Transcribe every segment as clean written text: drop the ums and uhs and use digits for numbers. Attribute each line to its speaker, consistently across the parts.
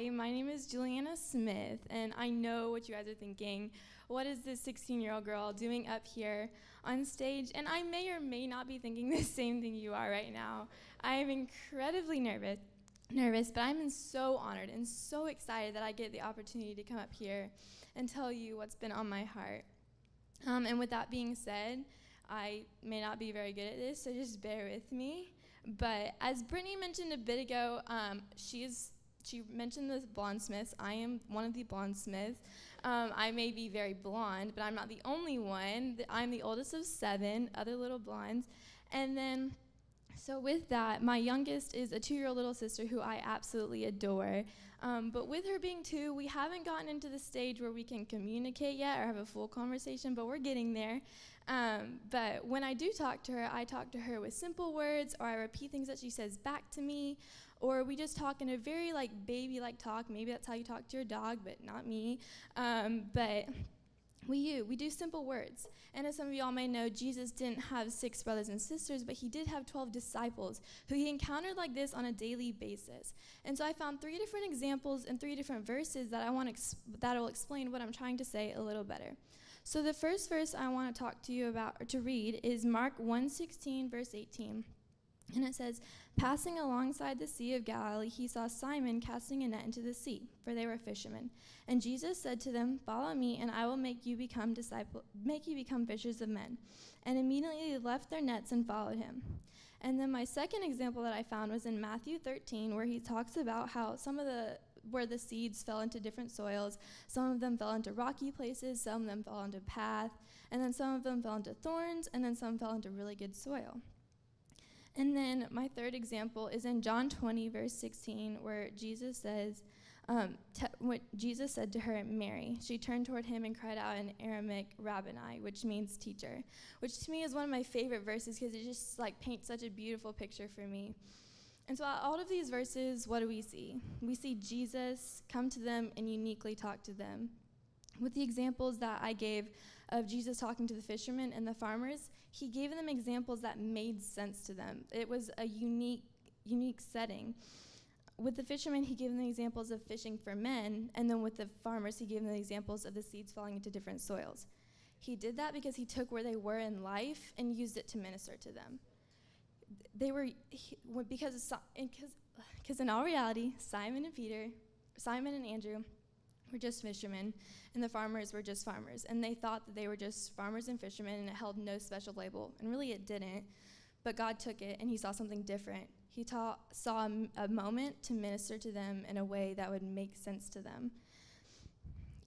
Speaker 1: Hi, my name is Juliana Smith, and I know what you guys are thinking. What is this 16-year-old girl doing up here on stage? And I may or may not be thinking the same thing you are right now. I am incredibly nervous, but I'm so honored and so excited that I get the opportunity to come up here and tell you what's been on my heart. And with that being said, I may not be very good at this, so just bear with me. But as Brittany mentioned a bit ago, she mentioned the blonde smiths. I am one of the blonde smiths. I may be very blonde, but I'm not the only one. I'm the oldest of 7 other little blondes. And then, so with that, my youngest is a 2-year-old little sister who I absolutely adore. But with her being 2, we haven't gotten into the stage where we can communicate yet or have a full conversation, but we're getting there. But when I do talk to her, I talk to her with simple words, or I repeat things that she says back to me, or we just talk in a very baby-like talk. Maybe that's how you talk to your dog, but not me. But we do simple words. And as some of y'all may know, Jesus didn't have 6 brothers and sisters, but he did have 12 disciples who he encountered like this on a daily basis. And so I found 3 different examples and 3 different verses that that will explain what I'm trying to say a little better. So the first verse I want to talk to you about, or to read, is Mark 1:16, verse 18. And it says, "Passing alongside the Sea of Galilee, he saw Simon casting a net into the sea, for they were fishermen. And Jesus said to them, 'Follow me, and I will make you become fishers of men.' And immediately they left their nets and followed him." And then my second example that I found was in Matthew 13, where he talks about how where the seeds fell into different soils. Some of them fell into rocky places, some of them fell into path, and then some of them fell into thorns, and then some fell into really good soil. And then my third example is in John 20, verse 16, where Jesus says, what Jesus said to her, "Mary." She turned toward him and cried out in Aramaic, "Rabboni," which means teacher, which to me is one of my favorite verses because it just paints such a beautiful picture for me. And so out of all of these verses, what do we see? We see Jesus come to them and uniquely talk to them. With the examples that I gave of Jesus talking to the fishermen and the farmers, he gave them examples that made sense to them. It was a unique setting. With the fishermen, he gave them the examples of fishing for men, and then with the farmers, he gave them the examples of the seeds falling into different soils. He did that because he took where they were in life and used it to minister to them. Because in all reality, Simon and Andrew were just fishermen, and the farmers were just farmers. And they thought that they were just farmers and fishermen, and it held no special label. And really it didn't. But God took it, and he saw something different. He saw a moment to minister to them in a way that would make sense to them.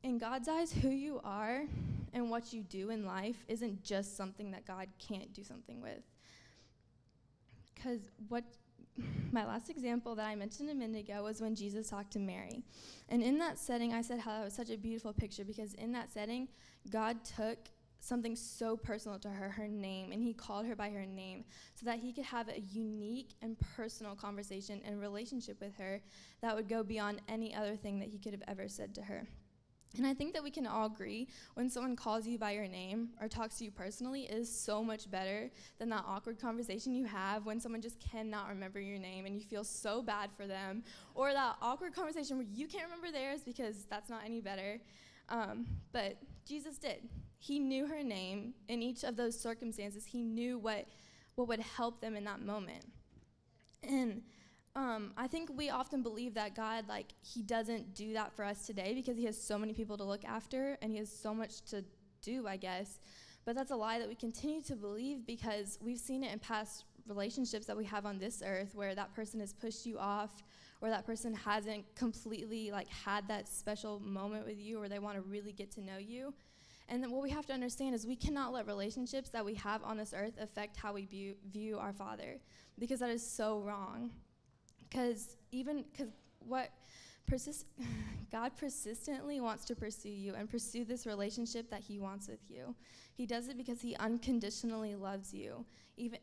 Speaker 1: In God's eyes, who you are and what you do in life isn't just something that God can't do something with. Because my last example that I mentioned a minute ago was when Jesus talked to Mary. And in that setting, I said how that was such a beautiful picture, because in that setting, God took something so personal to her name, and he called her by her name so that he could have a unique and personal conversation and relationship with her that would go beyond any other thing that he could have ever said to her. And I think that we can all agree when someone calls you by your name or talks to you personally, it is so much better than that awkward conversation you have when someone just cannot remember your name and you feel so bad for them, or that awkward conversation where you can't remember theirs because that's not any better. But Jesus did. He knew her name in each of those circumstances. He knew what would help them in that moment. And I think we often believe that God, he doesn't do that for us today because he has so many people to look after and he has so much to do, I guess. But that's a lie that we continue to believe because we've seen it in past relationships that we have on this earth where that person has pushed you off, or that person hasn't completely had that special moment with you, or they want to really get to know you. And then what we have to understand is we cannot let relationships that we have on this earth affect how we view our Father, because that is so wrong. Because God persistently wants to pursue you and pursue this relationship that he wants with you. He does it because he unconditionally loves you.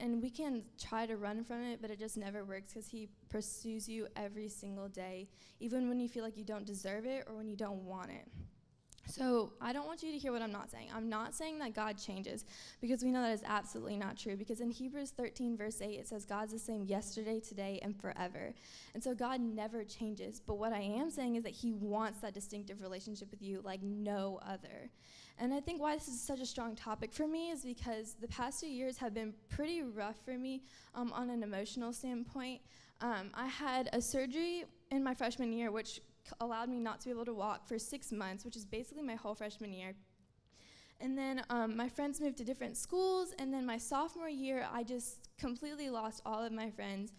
Speaker 1: And we can try to run from it, but it just never works because he pursues you every single day, even when you feel like you don't deserve it or when you don't want it. So I don't want you to hear what I'm not saying. I'm not saying that God changes, because we know that is absolutely not true. Because in Hebrews 13, verse 8, it says God's the same yesterday, today, and forever. And so God never changes. But what I am saying is that he wants that distinctive relationship with you like no other. And I think why this is such a strong topic for me is because the past 2 years have been pretty rough for me on an emotional standpoint. I had a surgery in my freshman year, which allowed me not to be able to walk for 6 months, which is basically my whole freshman year. And then my friends moved to different schools, and then my sophomore year, I just completely lost all of my friends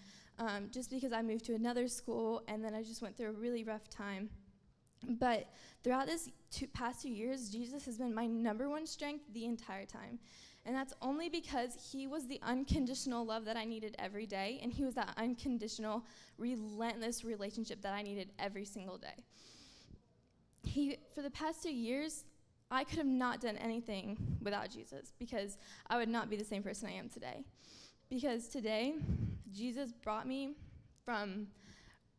Speaker 1: just because I moved to another school, and then I just went through a really rough time. But throughout this past 2 years, Jesus has been my number one strength the entire time. And that's only because he was the unconditional love that I needed every day, and he was that unconditional, relentless relationship that I needed every single day. For the past 2 years, I could have not done anything without Jesus, because I would not be the same person I am today. Because today, Jesus brought me from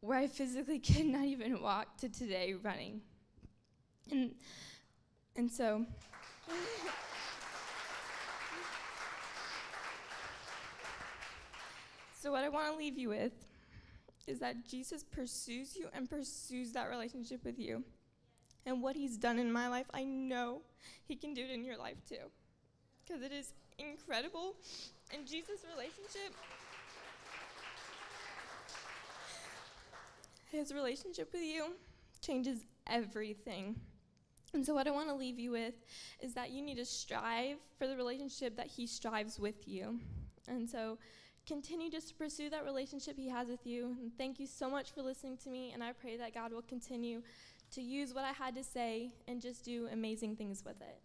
Speaker 1: where I physically could not even walk to today running. And so... So what I want to leave you with is that Jesus pursues you and pursues that relationship with you. And what he's done in my life, I know he can do it in your life too. Because it is incredible. And Jesus' relationship, his relationship with you changes everything. And so what I want to leave you with is that you need to strive for the relationship that he strives with you. And so continue just to pursue that relationship he has with you. And thank you so much for listening to me, and I pray that God will continue to use what I had to say and just do amazing things with it.